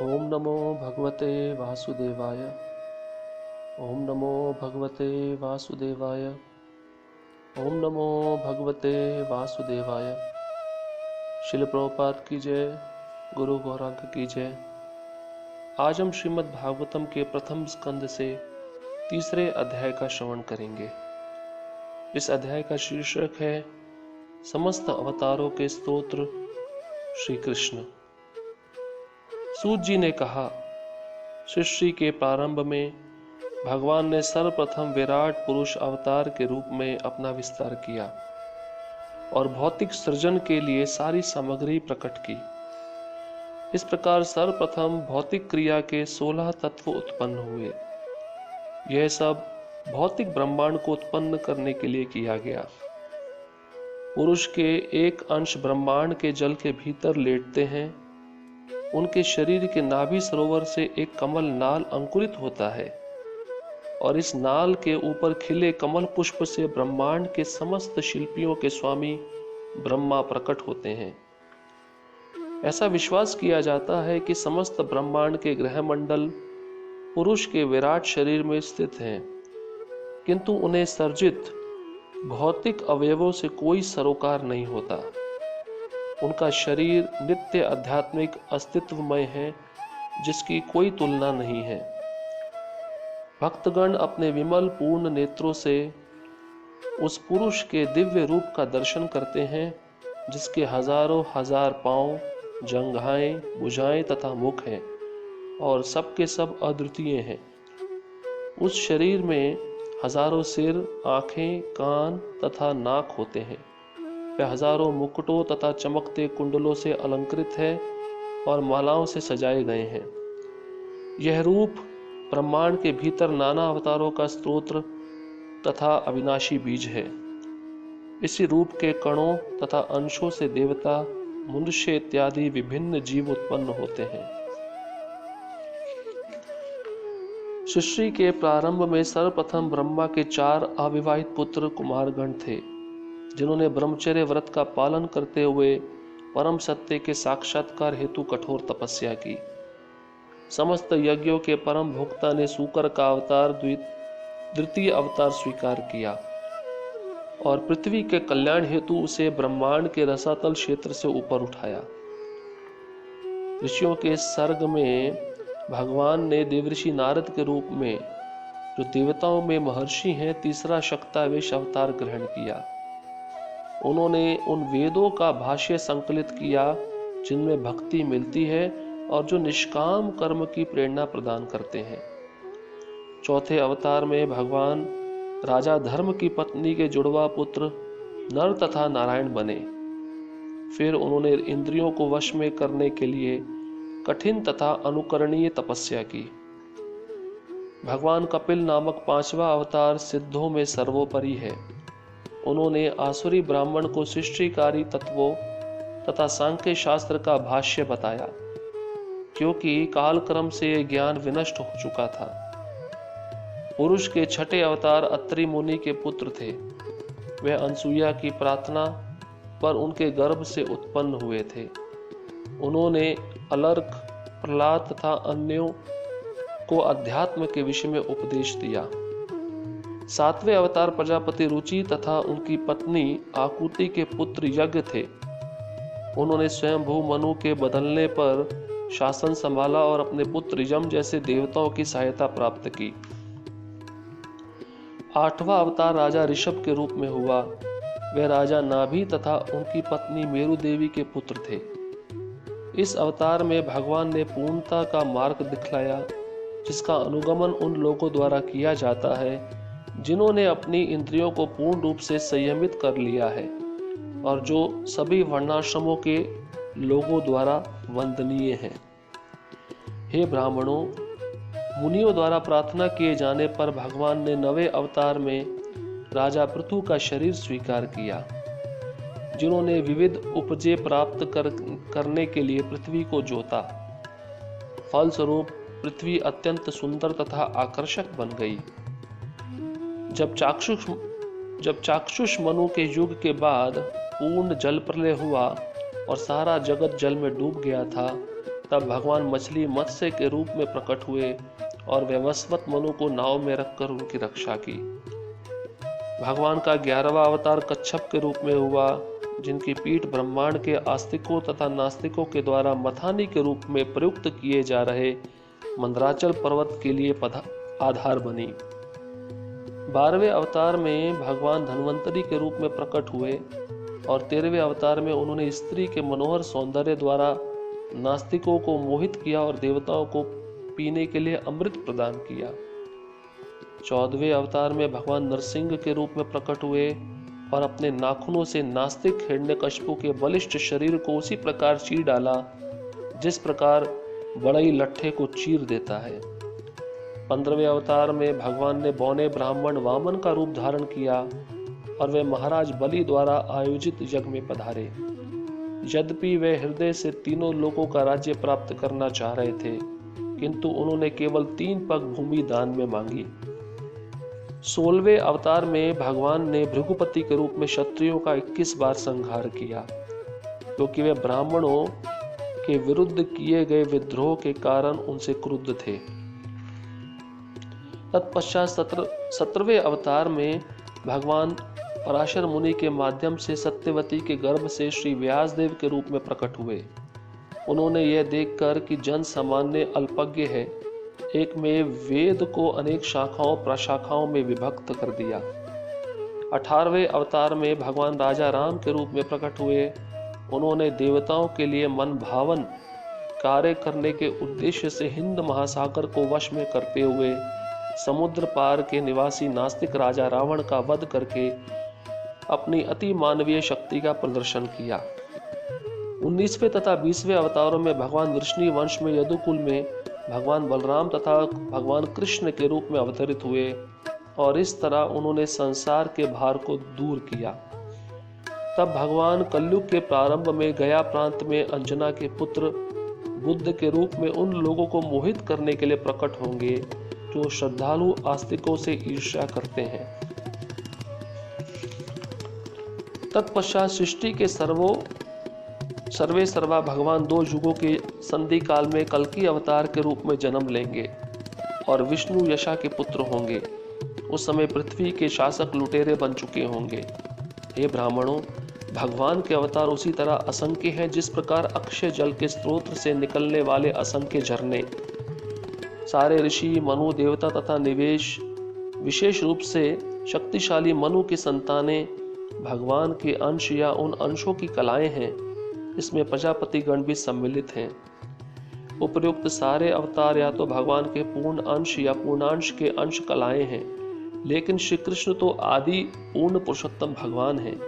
ओम नमो भगवते वासुदेवाय। ओम नमो भगवते वासुदेवाय। ओम नमो भगवते वासुदेवाय। शिल प्रभुपाद की जय। गुरु गौरांग की जय। आज हम श्रीमद् भागवतम के प्रथम स्कंद से तीसरे अध्याय का श्रवण करेंगे। इस अध्याय का शीर्षक है समस्त अवतारों के स्तोत्र श्री कृष्ण। सूत जी ने कहा, सृष्टि के प्रारंभ में भगवान ने सर्वप्रथम विराट पुरुष अवतार के रूप में अपना विस्तार किया और भौतिक सृजन के लिए सारी सामग्री प्रकट की। इस प्रकार सर्वप्रथम भौतिक क्रिया के 16 तत्व उत्पन्न हुए। यह सब भौतिक ब्रह्मांड को उत्पन्न करने के लिए किया गया। पुरुष के एक अंश ब्रह्मांड के जल के भीतर लेटते हैं। उनके शरीर के नाभि सरोवर से एक कमल नाल अंकुरित होता है और इस नाल के ऊपर खिले कमल पुष्प से ब्रह्मांड के समस्त शिल्पियों के स्वामी ब्रह्मा प्रकट होते हैं। ऐसा विश्वास किया जाता है कि समस्त ब्रह्मांड के ग्रह मंडल पुरुष के विराट शरीर में स्थित हैं, किंतु उन्हें सर्जित भौतिक अवयवों से कोई सरोकार नहीं होता। उनका शरीर नित्य आध्यात्मिक अस्तित्वमय है, जिसकी कोई तुलना नहीं है। भक्तगण अपने विमल पूर्ण नेत्रों से उस पुरुष के दिव्य रूप का दर्शन करते हैं, जिसके हजारों हजार पांव, जंघाएं, भुजाएं तथा मुख हैं और सबके सब अद्वितीय हैं। उस शरीर में हजारों सिर, आंखें, कान तथा नाक होते हैं। वह हजारों मुकुटों तथा चमकते कुंडलों से अलंकृत है और मालाओं से सजाए गए हैं। यह रूप ब्रह्मांड के भीतर नाना अवतारों का स्तोत्र तथा अविनाशी बीज है। इसी रूप के कणों तथा अंशों से देवता, मनुष्य इत्यादि विभिन्न जीव उत्पन्न होते हैं। सृष्टि के प्रारंभ में सर्वप्रथम ब्रह्मा के 4 अविवाहित पुत्र कुमारगण थे, जिन्होंने ब्रह्मचर्य व्रत का पालन करते हुए परम सत्य के साक्षात्कार हेतु कठोर तपस्या की। समस्त यज्ञों के परम भोक्ता ने सूकर का अवतार द्वितीय अवतार स्वीकार किया और पृथ्वी के कल्याण हेतु उसे ब्रह्मांड के रसातल क्षेत्र से ऊपर उठाया। ऋषियों के सर्ग में भगवान ने देवऋषि नारद के रूप में, जो देवताओं में महर्षि हैं, तीसरा शक्तावेश अवतार ग्रहण किया। उन्होंने उन वेदों का भाष्य संकलित किया जिनमें भक्ति मिलती है और जो निष्काम कर्म की प्रेरणा प्रदान करते हैं। चौथे अवतार में भगवान राजा धर्म की पत्नी के जुड़वा पुत्र नर तथा नारायण बने। फिर उन्होंने इंद्रियों को वश में करने के लिए कठिन तथा अनुकरणीय तपस्या की। भगवान कपिल नामक 5वां अवतार सिद्धों में सर्वोपरि है। उन्होंने आसुरी ब्राह्मण को सृष्टिकारी तत्वों तथा सांख्य शास्त्र का भाष्य बताया, क्योंकि कालक्रम से यह ज्ञान विनष्ट हो चुका था। पुरुष के 6ठे अवतार अत्रि मुनि के पुत्र थे। वे अनसुईया की प्रार्थना पर उनके गर्भ से उत्पन्न हुए थे। उन्होंने अलर्क, प्रहलाद तथा अन्यों को अध्यात्म के विषय में उपदेश दिया। 7वें अवतार प्रजापति रुचि तथा उनकी पत्नी आकुति के पुत्र यज्ञ थे। उन्होंने स्वयंभू मनु के बदलने पर शासन संभाला और अपने पुत्र यम जैसे देवताओं की सहायता प्राप्त की। 8वां अवतार राजा ऋषभ के रूप में हुआ। वह राजा नाभि तथा उनकी पत्नी मेरु देवी के पुत्र थे। इस अवतार में भगवान ने पूर्णता का मार्ग दिखलाया, जिसका अनुगमन उन लोगों द्वारा किया जाता है जिन्होंने अपनी इंद्रियों को पूर्ण रूप से संयमित कर लिया है और जो सभी वर्णाश्रमों के लोगों द्वारा वंदनीय हैं। हे ब्राह्मणों, मुनियों द्वारा प्रार्थना किए जाने पर भगवान ने 9वें अवतार में राजा पृथु का शरीर स्वीकार किया, जिन्होंने विविध उपजे प्राप्त करने के लिए पृथ्वी को जोता। फलस्वरूप पृथ्वी अत्यंत सुंदर तथा आकर्षक बन गई। जब चाक्षुष मनु के युग के बाद पूर्ण जल प्रलय हुआ और सारा जगत जल में डूब गया था, तब भगवान मछली मत्स्य के रूप में प्रकट हुए और वैवस्वत मनु को नाव में रखकर उनकी रक्षा की। भगवान का 11वां अवतार कच्छप के रूप में हुआ, जिनकी पीठ ब्रह्मांड के आस्तिकों तथा नास्तिकों के द्वारा मथानी के रूप में प्रयुक्त किए जा रहे मंदराचल पर्वत के लिए आधार बनी। 12वें अवतार में भगवान धन्वंतरी के रूप में प्रकट हुए और 13वें अवतार में उन्होंने स्त्री के मनोहर सौंदर्य द्वारा नास्तिकों को मोहित किया और देवताओं को पीने के लिए अमृत प्रदान किया। 14वें अवतार में भगवान नरसिंह के रूप में प्रकट हुए और अपने नाखूनों से नास्तिक हिरण्यकशिपु के बलिष्ठ शरीर को उसी प्रकार चीर डाला जिस प्रकार बड़ई लट्ठे को चीर देता है। 15वें अवतार में भगवान ने बौने ब्राह्मण वामन का रूप धारण किया और वे महाराज बलि द्वारा आयोजित यज्ञ में पधारे। यद्यपि वे हृदय से तीनों लोकों का राज्य प्राप्त करना चाह रहे थे, किंतु उन्होंने केवल 3 पग भूमि दान में मांगी। 16वें अवतार में भगवान ने भृगुपति के रूप में क्षत्रियों का 21 बार संहार किया, क्योंकि वे ब्राह्मणों के विरुद्ध किए गए विद्रोह के कारण उनसे क्रुद्ध थे। तत्पश्चात 17वें अवतार में भगवान पराशर मुनि के माध्यम से सत्यवती के गर्भ से श्री व्यासदेव के रूप में प्रकट हुए। उन्होंने यह देखकर कि जन सामान्य अल्पज्ञ है, एक में वेद को अनेक शाखाओं प्रशाखाओं में विभक्त कर दिया। 18वें अवतार में भगवान राजा राम के रूप में प्रकट हुए। उन्होंने देवताओं के लिए मन भावन कार्य करने के उद्देश्य से हिंद महासागर को वश में करते हुए समुद्र पार के निवासी नास्तिक राजा रावण का वध करके अपनी अति मानवीय शक्ति का प्रदर्शन किया। 19वें तथा 20वें अवतारों में भगवान वृष्णि वंश में यदुकुल में भगवान बलराम तथा भगवान कृष्ण के रूप में अवतरित हुए और इस तरह उन्होंने संसार के भार को दूर किया। तब भगवान कलयुग के प्रारंभ में गया प्रांत में अंजना के पुत्र बुद्ध के रूप में उन लोगों को मोहित करने के लिए प्रकट होंगे जो श्रद्धालु आस्तिकों से ईर्ष्या करते हैं। तत्पश्चात सृष्टि के सर्वे सर्वा भगवान 2 युगों के संधि काल में कल्कि अवतार के रूप में जन्म लेंगे और विष्णु यशा के पुत्र होंगे। उस समय पृथ्वी के शासक लुटेरे बन चुके होंगे। हे ब्राह्मणों, भगवान के अवतार उसी तरह असंख्य हैं जिस प्रकार अक्षय जल के स्रोत से निकलने वाले असंख्य झरने। सारे ऋषि, मनु, देवता तथा निवेश, विशेष रूप से शक्तिशाली मनु की संतानें भगवान के अंश या उन अंशों की कलाएं हैं। इसमें प्रजापति गण भी सम्मिलित हैं। उपर्युक्त सारे अवतार या तो भगवान के पूर्ण अंश या पूर्णांश के अंश कलाएं हैं, लेकिन श्री कृष्ण तो आदि पूर्ण पुरुषोत्तम भगवान हैं।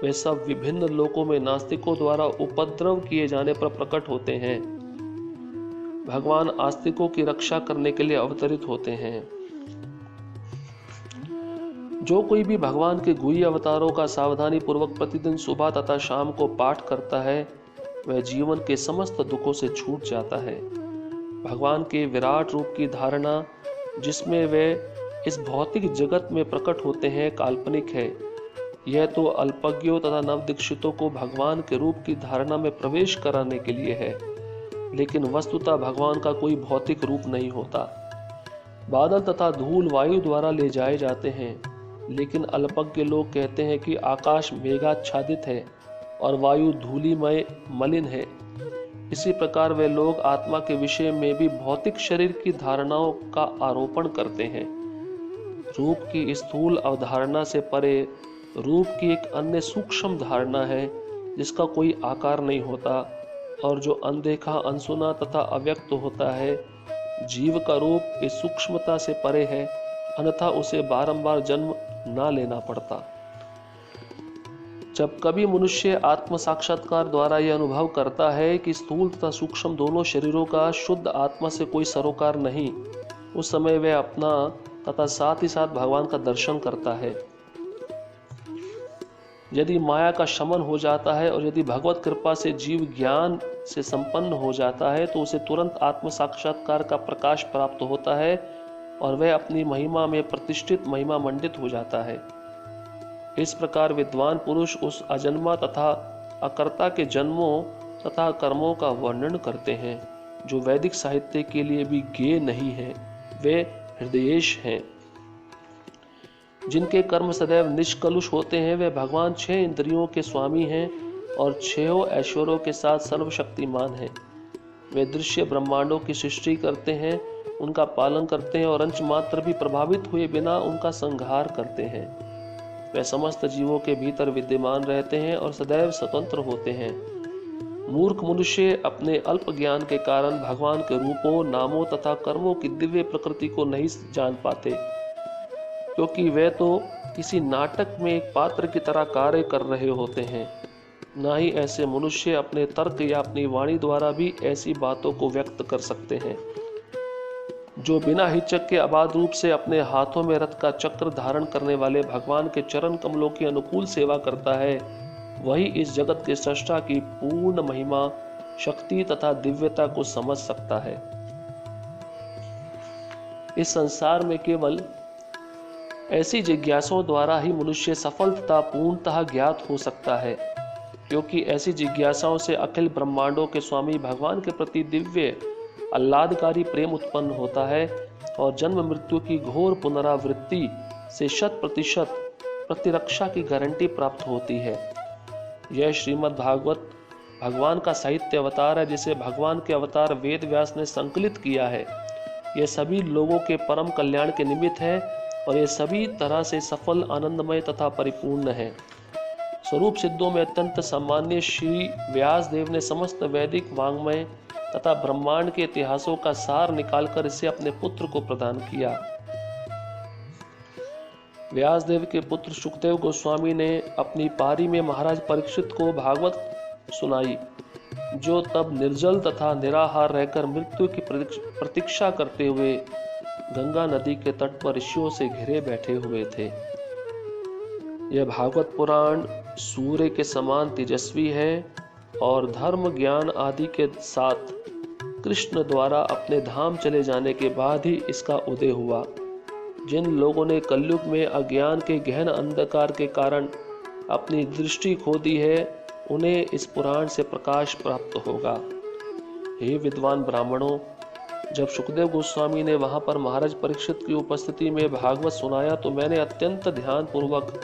वे सब विभिन्न लोकों में नास्तिकों द्वारा उपद्रव किए जाने पर प्रकट होते हैं। भगवान आस्तिकों की रक्षा करने के लिए अवतरित होते हैं। जो कोई भी भगवान के गुह्य अवतारों का सावधानी पूर्वक प्रतिदिन सुबह तथा शाम को पाठ करता है, वह जीवन के समस्त दुखों से छूट जाता है। भगवान के विराट रूप की धारणा जिसमें वे इस भौतिक जगत में प्रकट होते हैं काल्पनिक है। यह तो अल्पज्ञों तथा नवदीक्षितों को भगवान के रूप की धारणा में प्रवेश कराने के लिए है, लेकिन वस्तुतः भगवान का कोई भौतिक रूप नहीं होता। बादल तथा धूल वायु द्वारा ले जाए जाते हैं, लेकिन अल्पज्ञ लोग कहते हैं कि आकाश मेघाच्छादित है और वायु धूलिमय मलिन है। इसी प्रकार वे लोग आत्मा के विषय में भी भौतिक शरीर की धारणाओं का आरोपण करते हैं। रूप की स्थूल अवधारणा से परे रूप की एक अन्य सूक्ष्म धारणा है जिसका कोई आकार नहीं होता और जो अनदेखा, अनसुना तथा अव्यक्त होता है। जीव का रूप इस सूक्ष्मता से परे है, अन्यथा उसे बारंबार जन्म ना लेना पड़ता। जब कभी मनुष्य आत्म साक्षात्कार द्वारा यह अनुभव करता है कि स्थूल तथा सूक्ष्म दोनों शरीरों का शुद्ध आत्मा से कोई सरोकार नहीं, उस समय वह अपना तथा साथ ही साथ भगवान का दर्शन करता है। यदि माया का शमन हो जाता है और यदि भगवत कृपा से जीव ज्ञान से संपन्न हो जाता है तो उसे तुरंत आत्म साक्षात्कार का प्रकाश प्राप्त होता है और वह अपनी महिमा में प्रतिष्ठित, महिमा मंडित हो जाता है। इस प्रकार विद्वान पुरुष उस अजन्मा तथा अकर्ता के जन्मों तथा कर्मों का वर्णन करते हैं। जो वैदिक साहित्य के लिए भी ज्ञेय नहीं है, वे हृदयेश हैं। जिनके कर्म सदैव निष्कलुष होते हैं, वे भगवान 6 इंद्रियों के स्वामी हैं और 6 ऐश्वर्यों के साथ सर्वशक्तिमान हैं। वे दृश्य ब्रह्मांडों की सृष्टि करते हैं, उनका पालन करते हैं और अंश मात्र भी प्रभावित हुए बिना उनका संहार करते हैं। वे समस्त जीवों के भीतर विद्यमान रहते हैं और सदैव स्वतंत्र होते हैं। मूर्ख मनुष्य अपने अल्प ज्ञान के कारण भगवान के रूपों, नामों तथा कर्मों की दिव्य प्रकृति को नहीं जान पाते, क्योंकि वे तो किसी नाटक में एक पात्र की तरह कार्य कर रहे होते हैं। ना ही ऐसे मनुष्य अपने तर्क या अपनी वाणी द्वारा भी ऐसी बातों को व्यक्त कर सकते हैं। जो बिना हिचक के अबाध रूप से अपने हाथों में रथ का चक्र धारण करने वाले भगवान के चरण कमलों की अनुकूल सेवा करता है, वही इस जगत के सृष्टा की पूर्ण महिमा, शक्ति तथा दिव्यता को समझ सकता है। इस संसार में केवल ऐसी जिज्ञासाओं द्वारा ही मनुष्य सफल तथा पूर्णतः ज्ञात हो सकता है, क्योंकि ऐसी जिज्ञासाओं से अखिल ब्रह्मांडों के स्वामी भगवान के प्रति दिव्य आह्लादकारी प्रेम उत्पन्न होता है और जन्म मृत्यु की घोर पुनरावृत्ति से 100% प्रतिरक्षा की गारंटी प्राप्त होती है। यह श्रीमद् भागवत भगवान का साहित्य अवतार है, जिसे भगवान के अवतार वेद व्यास ने संकलित किया है। यह सभी लोगों के परम कल्याण के निमित्त है और यह सभी तरह से सफल, आनंदमय तथा परिपूर्ण है। स्वरूप सिद्धों में अत्यंत सामान्य श्री व्यास देव ने समस्त वैदिक वाङ्मय तथा ब्रह्मांड के इतिहासों का सार निकालकर इसे अपने पुत्र को प्रदान किया। व्यासदेव के पुत्र सुखदेव गोस्वामी ने अपनी पारी में महाराज परीक्षित को भागवत सुनाई, जो तब निर्जल तथा निराहार रहकर मृत्यु की प्रतीक्षा करते हुए गंगा नदी के तट पर ऋषियों से घिरे बैठे हुए थे। यह भागवत पुराण सूर्य के समान तेजस्वी है और धर्म, ज्ञान आदि के साथ कृष्ण द्वारा अपने धाम चले जाने के बाद ही इसका उदय हुआ। जिन लोगों ने कलयुग में अज्ञान के गहन अंधकार के कारण अपनी दृष्टि खो दी है, उन्हें इस पुराण से प्रकाश प्राप्त होगा। हे विद्वान ब्राह्मणों, जब सुखदेव गोस्वामी ने वहां पर महाराज परीक्षित की उपस्थिति में भागवत सुनाया तो मैंने अत्यंत ध्यान पूर्वक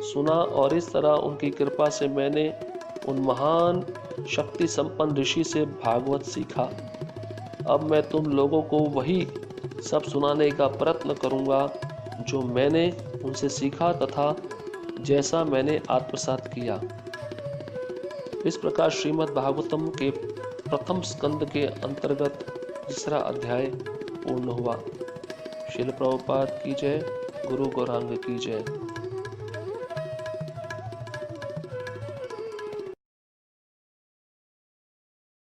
सुना और इस तरह उनकी कृपा से मैंने उन महान शक्ति संपन्न ऋषि से भागवत सीखा। अब मैं तुम लोगों को वही सब सुनाने का प्रयत्न करूंगा जो मैंने उनसे सीखा तथा जैसा मैंने आत्मसात किया। इस प्रकार श्रीमद् भागवतम के प्रथम स्कंद के अंतर्गत 3रा अध्याय पूर्ण हुआ। श्रील प्रभुपाद की जय। गुरु गौरांग की जय।